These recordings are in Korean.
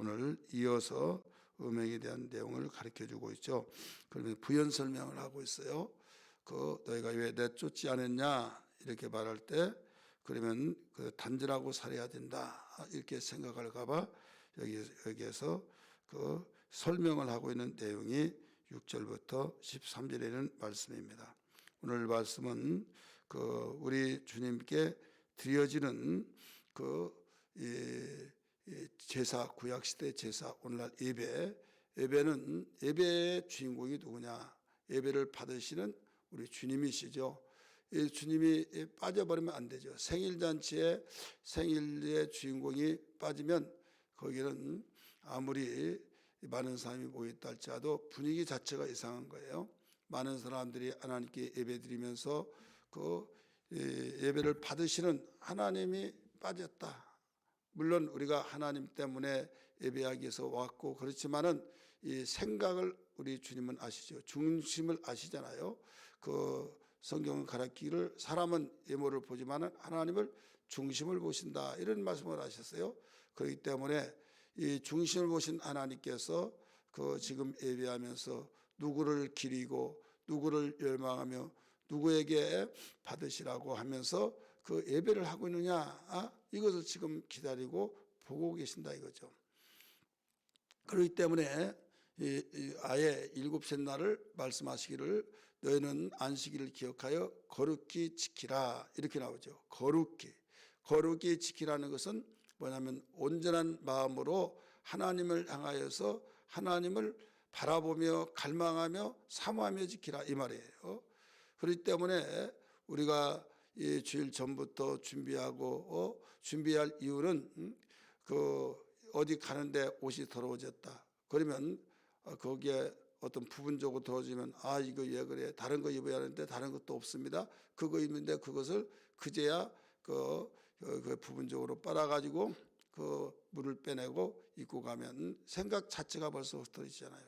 오늘 이어서 음행에 대한 내용을 가르쳐주고 있죠. 그러면 부연 설명을 하고 있어요. 너희가 왜 내쫓지 않았냐 이렇게 말할 때 그러면 단절하고 살아야 된다 이렇게 생각할까봐 여기에서 설명을 하고 있는 내용이 6절부터 13절에는 말씀입니다. 오늘 말씀은 우리 주님께 드려지는 제사, 구약시대 제사, 오늘날 예배는 예배의 주인공이 누구냐? 예배를 받으시는 우리 주님이시죠. 이 주님이 빠져버리면 안 되죠. 생일잔치에 생일의 주인공이 빠지면 거기는 아무리 많은 사람이 모였다 할지라도 분위기 자체가 이상한 거예요. 많은 사람들이 하나님께 예배드리면서 예배를 받으시는 하나님이 빠졌다. 물론 우리가 하나님 때문에 예배하기 위해서 왔고 그렇지만은 이 생각을 우리 주님은 아시죠. 중심을 아시잖아요. 성경을 가르치기를 사람은 예모를 보지만은 하나님을 중심을 보신다 이런 말씀을 하셨어요. 그렇기 때문에 이 중심을 보신 하나님께서 지금 예배하면서 누구를 기리고 누구를 열망하며 누구에게 받으시라고 하면서 예배를 하고 있느냐 이것을 지금 기다리고 보고 계신다 이거죠. 그렇기 때문에 아예 일곱째 날을 말씀하시기를 너희는 안식일을 기억하여 거룩히 지키라 이렇게 나오죠. 거룩히 지키라는 것은 뭐냐면 온전한 마음으로 하나님을 향하여서 하나님을 바라보며 갈망하며 사모하며 지키라 이 말이에요. 그렇기 때문에 우리가 이 주일 전부터 준비하고 준비할 이유는 어디 가는데 옷이 더러워졌다. 그러면 거기에 어떤 부분적으로 더워지면 이거 왜 그래? 다른 거 입어야 하는데 다른 것도 없습니다. 그거 입는데 그것을 그제야 부분적으로 빨아가지고 물을 빼내고 입고 가면 생각 자체가 벌써 흩어지잖아요.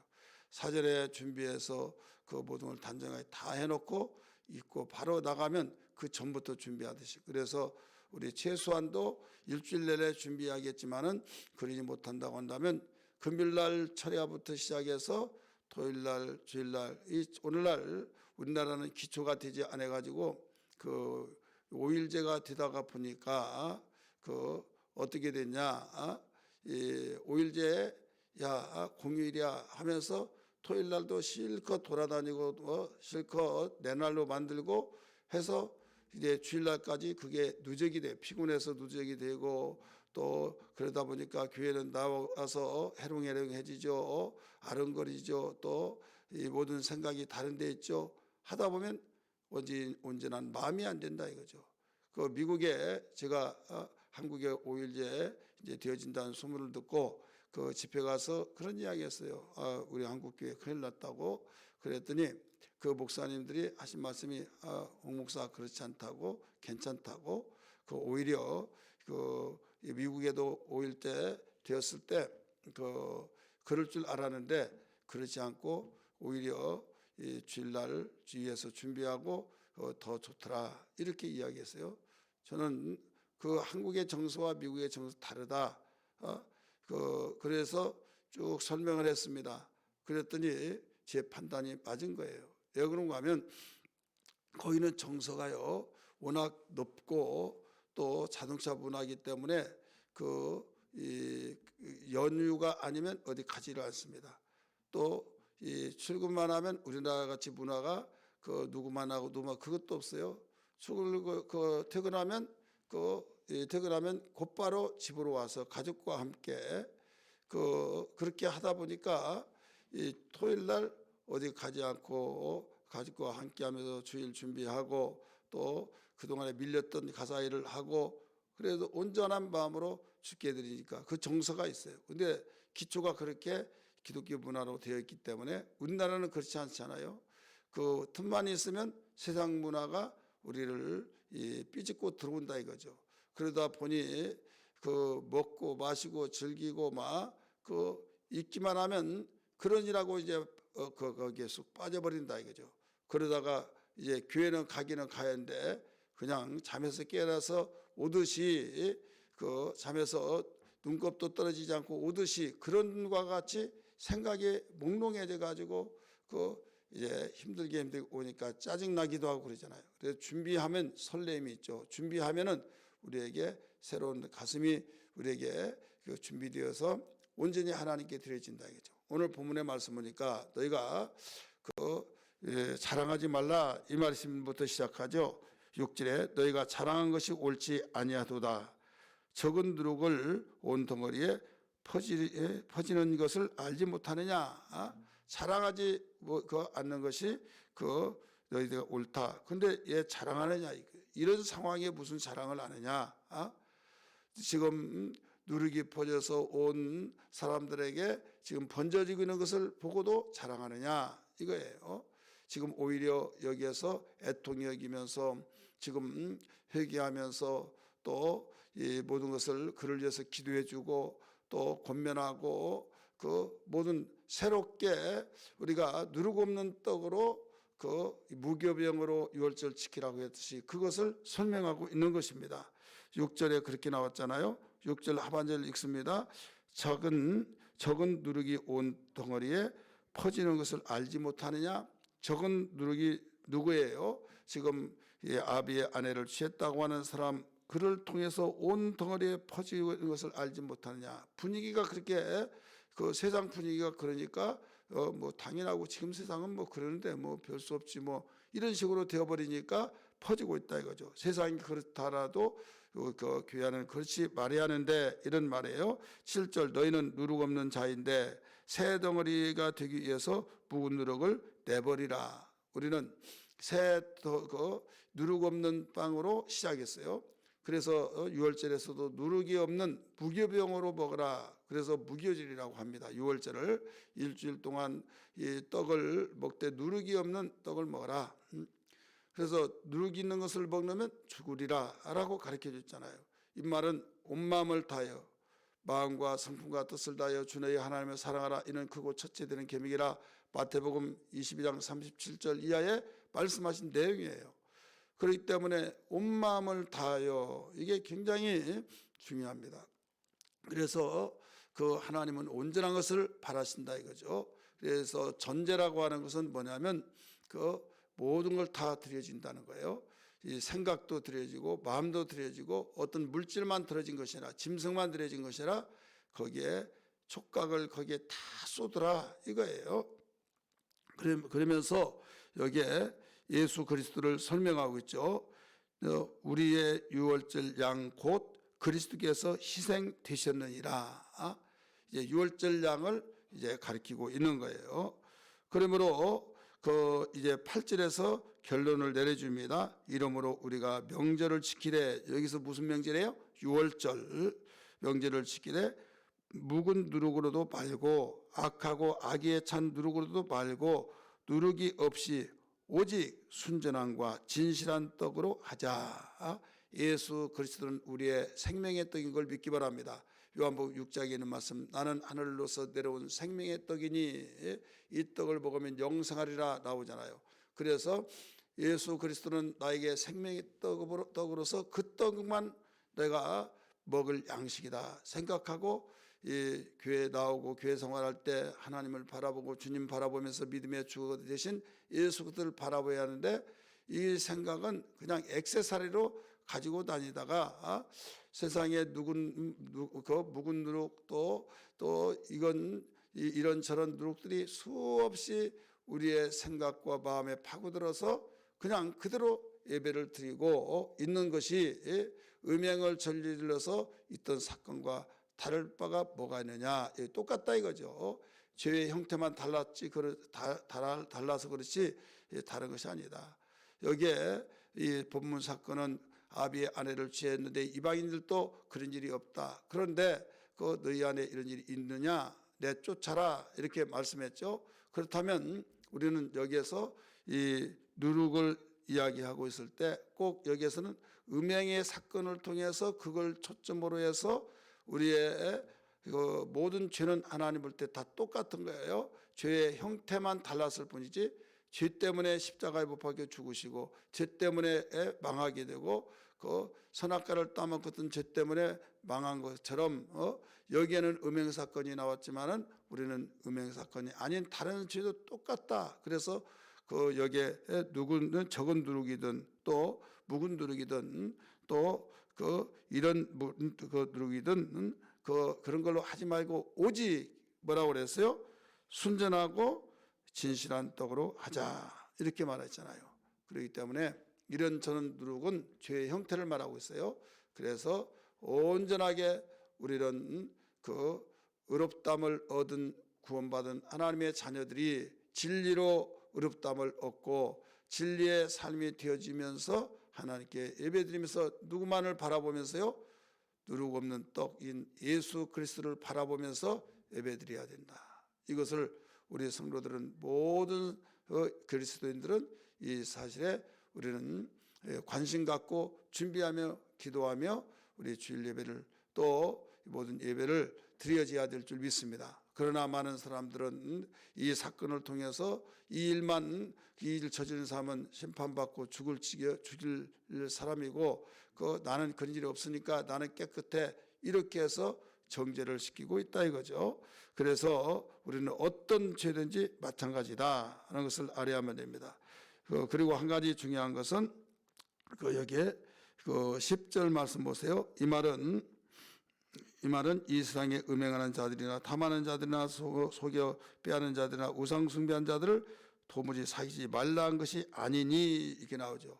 사전에 준비해서 모든 걸 단정하게 다 해놓고 입고 바로 나가면 그 전부터 준비하듯이. 그래서 우리 최소한도 일주일 내내 준비하겠지만은 그러지 못한다고 한다면 금요일날 철야부터 시작해서 토요일날, 주일날, 오늘날 우리나라는 기초가 되지 않아가지고 5일제가 되다가 보니까 어떻게 됐냐? 5일제에 공휴일이야 하면서 토요일날도 실컷 돌아다니고 실컷 내 날로 만들고 해서 이제 주일날까지 그게 누적이 돼. 피곤해서 누적이 되고 또 그러다 보니까 교회는 나와서 해롱해롱해지죠. 아른거리죠. 또 이 모든 생각이 다른 데 있죠. 하다 보면 온전한 마음이 안 된다 이거죠. 미국에 제가 한국에 5일제 이제 되어진다는 소문을 듣고 집회 가서 그런 이야기 했어요. 우리 한국교회 큰일 났다고. 그랬더니 목사님들이 하신 말씀이 옥 목사 그렇지 않다고 괜찮다고 오히려 미국에도 5일제 되었을 때 그럴 줄 알았는데 그렇지 않고 오히려 주일날 주위에서 준비하고 더 좋더라 이렇게 이야기했어요. 저는 한국의 정서와 미국의 정서 다르다. 그래서 쭉 설명을 했습니다. 그랬더니 제 판단이 맞은 거예요. 왜 그런가 하면 거기는 정서가요 워낙 높고 또 자동차 문화이기 때문에 연휴가 아니면 어디 가지를 않습니다. 또 출근만 하면 우리나라 같이 문화가 누구만 하고 누구만 그것도 없어요. 퇴근하면 곧바로 집으로 와서 가족과 함께 그렇게 하다 보니까 토요일 날 어디 가지 않고 가족과 함께 하면서 주일 준비하고 또 그동안에 밀렸던 가사일을 하고 그래도 온전한 마음으로 주께 드리니까 그 정서가 있어요. 근데 기초가 그렇게 기독교 문화로 되어 있기 때문에 우리나라는 그렇지 않잖아요. 틈만 있으면 세상 문화가 우리를 삐집고 들어온다 이거죠. 그러다 보니 먹고 마시고 즐기고 있기만 하면 그러니라고 이제 거기에 쑥 빠져버린다 이거죠. 그러다가 이제 교회는 가기는 가야하는데 그냥 잠에서 깨어나서 오듯이 잠에서 눈곱도 떨어지지 않고 오듯이 그런과 같이 생각이 몽롱해져 가지고 이제 힘들게 오니까 짜증 나기도 하고 그러잖아요. 그래서 준비하면 설렘이 있죠. 준비하면은 우리에게 새로운 가슴이 우리에게 준비되어서 온전히 하나님께 드려진다 이거죠. 오늘 본문의 말씀 보니까 너희가 자랑하지 말라 이 말씀부터 시작하죠. 6절에 너희가 자랑한 것이 옳지 아니하도다. 적은 누룩을 온 덩어리에 퍼지는 것을 알지 못하느냐. 자랑하지 않는 것이 너희가 옳다. 근데 얘 자랑하느냐. 이런 상황에 무슨 자랑을 하느냐. 지금 누룩이 퍼져서 온 사람들에게 지금 번져지고 있는 것을 보고도 자랑하느냐 이거예요. 지금 오히려 여기에서 애통이 여기면서 지금 회개하면서 또 이 모든 것을 그를 위해서 기도해주고 또 권면하고 모든 새롭게 우리가 누룩 없는 떡으로 무교병으로 유월절 지키라고 했듯이 그것을 설명하고 있는 것입니다. 6절에 그렇게 나왔잖아요. 6절 하반절 읽습니다. 적은 누룩이 온 덩어리에 퍼지는 것을 알지 못하느냐. 적은 누룩이 누구예요? 지금 아비의 아내를 취했다고 하는 사람, 그를 통해서 온 덩어리에 퍼지는 것을 알지 못하느냐. 분위기가 그렇게 세상 분위기가 그러니까 뭐 당연하고 지금 세상은 뭐 그러는데 뭐 별 수 없지 뭐 이런 식으로 되어버리니까 퍼지고 있다 이거죠. 세상이 그렇다라도 교회 안은 그렇지 말해야 하는데 이런 말이에요. 7절 너희는 누룩 없는 자인데 새 덩어리가 되기 위해서 묵은 누룩을 내버리라. 우리는 누룩 없는 빵으로 시작했어요. 그래서 6월절에서도 누룩이 없는 무교병으로 먹으라. 그래서 무교절이라고 합니다. 6월절을 일주일 동안 이 떡을 먹되 누룩이 없는 떡을 먹어라. 그래서 누룩이 있는 것을 먹으면 죽으리라 라고 가르쳐 줬잖아요. 이 말은 온 마음을 다하여 마음과 성품과 뜻을 다하여 주 너희 하나님을 사랑하라. 이는 크고 첫째 되는 계명이라. 마태복음 22장 37절 이하에 말씀하신 내용이에요. 그렇기 때문에 온 마음을 다하여 이게 굉장히 중요합니다. 그래서 하나님은 온전한 것을 바라신다 이거죠. 그래서 전제라고 하는 것은 뭐냐면 모든 걸 다 드려진다는 거예요. 이 생각도 드려지고 마음도 드려지고 어떤 물질만 드려진 것이 아니라 짐승만 드려진 것이 아니라 거기에 촉각을 거기에 다 쏟으라 이거예요. 그러면서 여기에 예수 그리스도를 설명하고 있죠. 우리의 유월절 양 곧 그리스도께서 희생되셨느니라. 이제 유월절 양을 이제 가리키고 있는 거예요. 그러므로 이제 8절에서 결론을 내려줍니다. 이러므로 우리가 명절을 지키되, 여기서 무슨 명절이에요? 유월절 명절을 지키되 묵은 누룩으로도 말고 악하고 악의에 찬 누룩으로도 말고 누룩이 없이 오직 순전함과 진실한 떡으로 하자. 예수 그리스도는 우리의 생명의 떡인 걸 믿기 바랍니다. 요한복음 6장에 있는 말씀, 나는 하늘로서 내려온 생명의 떡이니 이 떡을 먹으면 영생하리라 나오잖아요. 그래서 예수 그리스도는 나에게 생명의 떡으로서 그 떡만 내가 먹을 양식이다 생각하고 이 교회에 나오고 교회 생활할 때 하나님을 바라보고 주님 바라보면서 믿음의 주 되신 예수 그리스도를 바라봐야 하는데, 이 생각은 그냥 액세서리로 가지고 다니다가 세상에 묵은 누룩 또 이건 이런저런 누룩들이 수없이 우리의 생각과 마음에 파고들어서 그냥 그대로 예배를 드리고 있는 것이 음행을 저질러서 있던 사건과 다를 바가 뭐가 있느냐. 똑같다 이거죠. 죄의 형태만 달랐지 달라서 그렇지 다른 것이 아니다. 여기에 이 본문 사건은 아비의 아내를 취했는데 이방인들도 그런 일이 없다. 그런데 너희 안에 이런 일이 있느냐 내쫓아라 이렇게 말씀했죠. 그렇다면 우리는 여기에서 이 누룩을 이야기하고 있을 때 꼭 여기에서는 음행의 사건을 통해서 그걸 초점으로 해서 우리의 모든 죄는 하나님 볼 때 다 똑같은 거예요. 죄의 형태만 달랐을 뿐이지 죄 때문에 십자가에 못 박혀 죽으시고 죄 때문에 망하게 되고 그 선악과를 따먹었던 죄 때문에 망한 것처럼 여기에는 음행 사건이 나왔지만은 우리는 음행 사건이 아닌 다른 죄도 똑같다. 그래서 그 여기에 누구는 적은 누룩이든 또 묵은 누룩이든 또 그 이런 그 누룩이든 그런 걸로 하지 말고 오직 뭐라고 그랬어요? 순전하고 진실한 떡으로 하자 이렇게 말했잖아요. 그렇기 때문에 이런 저런 누룩은 죄의 형태를 말하고 있어요. 그래서 온전하게 우리는 그 의롭다함을 얻은 구원받은 하나님의 자녀들이 진리로 의롭다함을 얻고 진리의 삶이 되어지면서 하나님께 예배드리면서 누구만을 바라보면서요? 누룩 없는 떡인 예수 그리스도를 바라보면서 예배드려야 된다. 이것을 우리 성도들은 모든 그리스도인들은 이 사실에 우리는 관심 갖고 준비하며 기도하며 우리 주일 예배를 또 모든 예배를 드려져야 될 줄 믿습니다. 그러나 많은 사람들은 이 사건을 통해서 이 일만 이 일 저지른 사람은 심판받고 죽일 사람이고 나는 그런 일이 없으니까 나는 깨끗해 이렇게 해서 정죄를 시키고 있다 이거죠. 그래서 우리는 어떤 죄든지 마찬가지다 하는 것을 알아야만 됩니다. 그리고 한 가지 중요한 것은 여기에 10절 말씀 보세요. 이 말은 이 세상에 음행하는 자들이나 탐하는 자들이나 속여 빼앗는 자들이나 우상 숭배한 자들을 도무지 사귀지 말라는 것이 아니니 이렇게 나오죠.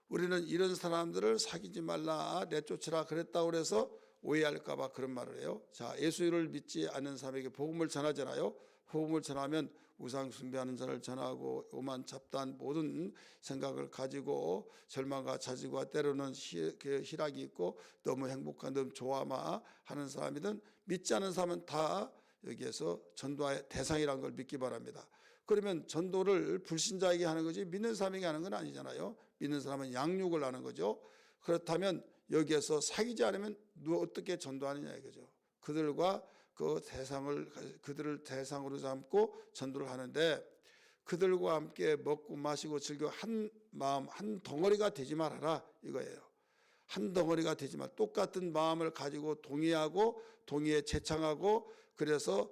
우리는 이런 사람들을 사귀지 말라 내쫓으라 그랬다고 그래서 오해할까 봐 그런 말을 해요. 자, 예수를 믿지 않는 사람에게 복음을 전하잖아요. 복음을 전하면 우상 숭배하는 자를 전하고 오만 잡다한 모든 생각을 가지고 절망과 자질과 때로는 희락이 있고 너무 행복한 너무 좋아마 하는 사람이든 믿지 않는 사람은 다 여기에서 전도의 대상이라는 걸 믿기 바랍니다. 그러면 전도를 불신자에게 하는 거지 믿는 사람에게 하는 건 아니잖아요. 믿는 사람은 양육을 하는 거죠. 그렇다면 여기에서 사귀지 않으면 어떻게 전도하느냐 이거죠. 그들과 그들을 대상으로 삼고 전도를 하는데 그들과 함께 먹고 마시고 즐겨 한 마음 한 덩어리가 되지 말아라 이거예요. 한 덩어리가 되지 말. 똑같은 마음을 가지고 동의에 재창하고 그래서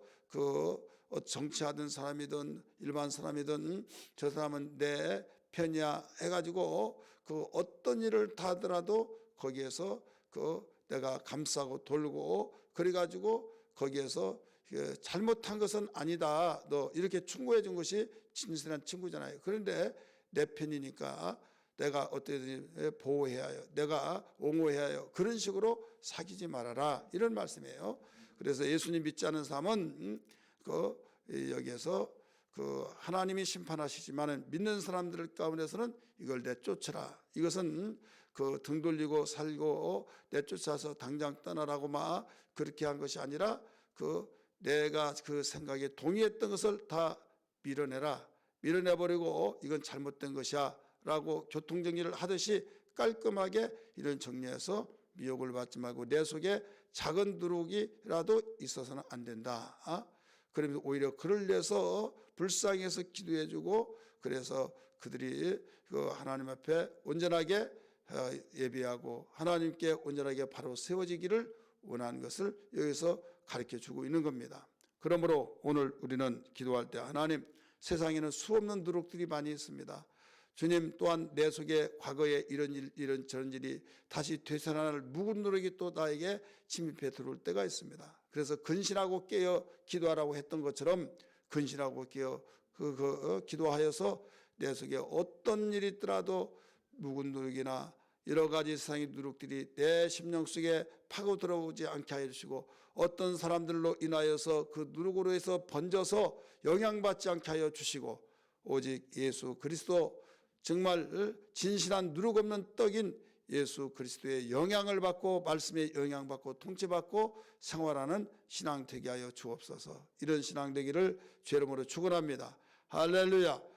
정치하던 사람이든 일반 사람이든 저 사람은 내 편이야 해가지고 어떤 일을 다 하더라도 거기에서 내가 감싸고 돌고 그래가지고 거기에서 잘못한 것은 아니다. 너 이렇게 충고해 준 것이 진실한 친구잖아요. 그런데 내 편이니까 내가 어떻게든 보호해야 해요. 내가 옹호해야 해요. 그런 식으로 사귀지 말아라. 이런 말씀이에요. 그래서 예수님 믿지 않은 사람은 여기에서 하나님이 심판하시지만은 믿는 사람들 가운데서는 이걸 내쫓으라. 이것은 등 돌리고 살고 내쫓아서 당장 떠나라고 막 그렇게 한 것이 아니라 내가 그 생각에 동의했던 것을 다 밀어내버리고 이건 잘못된 것이야 라고 교통정리를 하듯이 깔끔하게 이런 정리해서 미혹을 받지 말고 내 속에 작은 누룩이라도 있어서는 안 된다. 그러면 오히려 그를 위해서 불쌍해서 기도해주고 그래서 그들이 하나님 앞에 온전하게 예배하고 하나님께 온전하게 바로 세워지기를 원하는 것을 여기서 가르쳐주고 있는 겁니다. 그러므로 오늘 우리는 기도할 때 하나님 세상에는 수없는 누룩들이 많이 있습니다. 주님 또한 내 속에 과거에 이런 저런 일이 다시 되살아날 묵은 누룩이 또 나에게 침입해 들어올 때가 있습니다. 그래서 근신하고 깨어 기도하라고 했던 것처럼 근신하고 깨어 기도하여서 내 속에 어떤 일이 있더라도 묵은 누룩이나 여러 가지 세상의 누룩들이 내 심령 속에 파고 들어오지 않게 하여 주시고 어떤 사람들로 인하여서 그 누룩으로 해서 번져서 영향받지 않게 하여 주시고 오직 예수 그리스도 정말 진실한 누룩 없는 떡인 예수 그리스도의 영향을 받고 말씀에 영향받고 통치받고 생활하는 신앙 되게 하여 주옵소서. 이런 신앙 되기를 죄 이름으로 축원합니다. 할렐루야.